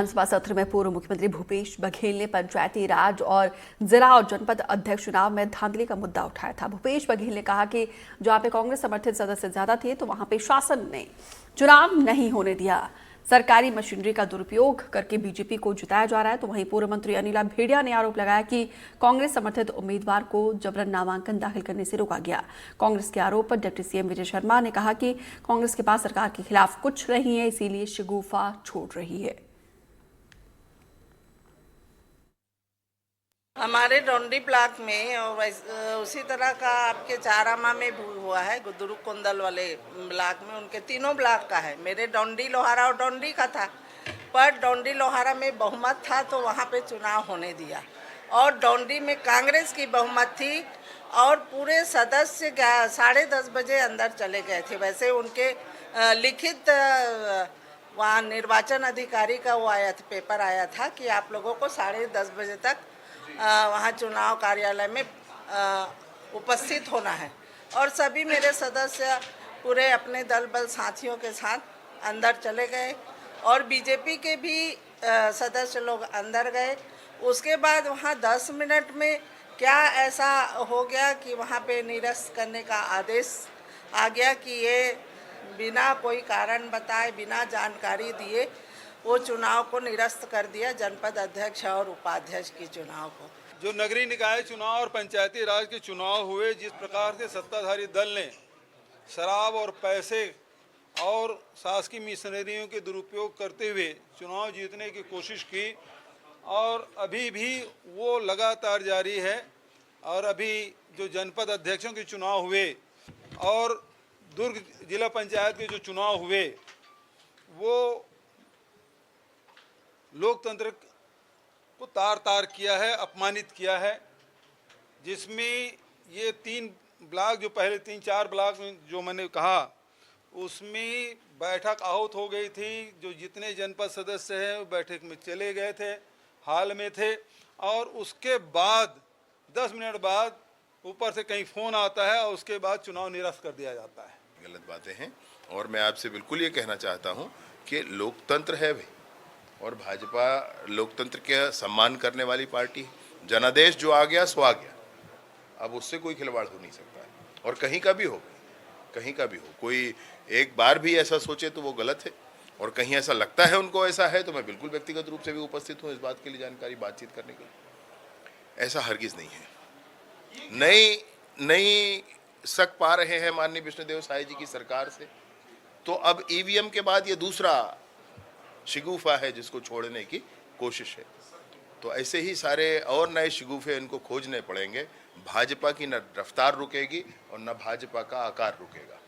विधानसभा सत्र में पूर्व मुख्यमंत्री भूपेश बघेल ने पंचायती राज और जिला और जनपद अध्यक्ष चुनाव में धांधली का मुद्दा उठाया था। भूपेश बघेल ने कहा कि जहां पे कांग्रेस समर्थित सदस्य ज्यादा थे तो वहां पे शासन ने चुनाव नहीं होने दिया। सरकारी मशीनरी का दुरुपयोग करके बीजेपी को जिताया जा रहा है। तो वहीं पूर्व मंत्री अनिला भेड़िया ने आरोप लगाया कि कांग्रेस समर्थित उम्मीदवार को जबरन नामांकन दाखिल करने से रोका गया। कांग्रेस के आरोप पर डिप्टी सीएम विजय शर्मा ने कहा कि कांग्रेस के पास सरकार के खिलाफ कुछ नहीं है, इसीलिए शगुफा छोड़ रही है। हमारे डोंडी ब्लॉक में और उसी तरह का आपके चारामा में भी हुआ है। गुदुरु कुंदल वाले ब्लॉक में उनके तीनों ब्लॉक का है। मेरे डोंडी लोहारा और डोंडी का था, पर डोंडी लोहारा में बहुमत था तो वहाँ पे चुनाव होने दिया, और डोंडी में कांग्रेस की बहुमत थी और पूरे सदस्य 10:30 बजे अंदर चले गए थे। वैसे उनके लिखित वहाँ निर्वाचन अधिकारी का वो आया था, पेपर आया था कि आप लोगों को 10:30 बजे तक वहाँ चुनाव कार्यालय में उपस्थित होना है। और सभी मेरे सदस्य पूरे अपने दल बल साथियों के साथ अंदर चले गए और बीजेपी के भी सदस्य लोग अंदर गए। उसके बाद वहाँ 10 मिनट में क्या ऐसा हो गया कि वहाँ पे निरस्त करने का आदेश आ गया कि ये बिना कोई कारण बताए, बिना जानकारी दिए वो चुनाव को निरस्त कर दिया, जनपद अध्यक्ष और उपाध्यक्ष की चुनाव को। जो नगरीय निकाय चुनाव और पंचायती राज के चुनाव हुए, जिस प्रकार से सत्ताधारी दल ने शराब और पैसे और शासकीय मिशनरियों के दुरुपयोग करते हुए चुनाव जीतने की कोशिश की, और अभी भी वो लगातार जारी है। और अभी जो जनपद अध्यक्षों के चुनाव हुए और दुर्ग जिला पंचायत के जो चुनाव हुए, वो लोकतंत्र को तार किया है, अपमानित किया है। जिसमें ये 3 ब्लॉक, जो पहले 3-4 ब्लॉक में जो मैंने कहा, उसमें बैठक आहूत हो गई थी। जो जितने जनपद सदस्य हैं वो बैठक में चले गए थे, हाल में थे, और उसके बाद 10 मिनट बाद ऊपर से कहीं फ़ोन आता है और उसके बाद चुनाव निरस्त कर दिया जाता है। गलत बातें हैं, और मैं आपसे बिल्कुल ये कहना चाहता हूँ कि लोकतंत्र है भाई, और भाजपा लोकतंत्र के सम्मान करने वाली पार्टी है। जनादेश जो आ गया सो आ गया, अब उससे कोई खिलवाड़ हो नहीं सकता है, और कहीं का भी हो, कहीं का भी हो। कोई एक बार भी ऐसा सोचे तो वो गलत है, और कहीं ऐसा लगता है उनको ऐसा है तो मैं बिल्कुल व्यक्तिगत रूप से भी उपस्थित हूँ इस बात के लिए जानकारी बातचीत करने के लिए। ऐसा हरगिज़ नहीं है। नई शक पा रहे हैं माननीय विष्णुदेव साय जी की सरकार से, तो अब ईवीएम के बाद ये दूसरा शिगुफा है जिसको छोड़ने की कोशिश है। तो ऐसे ही सारे और नए शिगुफे इनको खोजने पड़ेंगे। भाजपा की न रफ्तार रुकेगी और न भाजपा का आकार रुकेगा।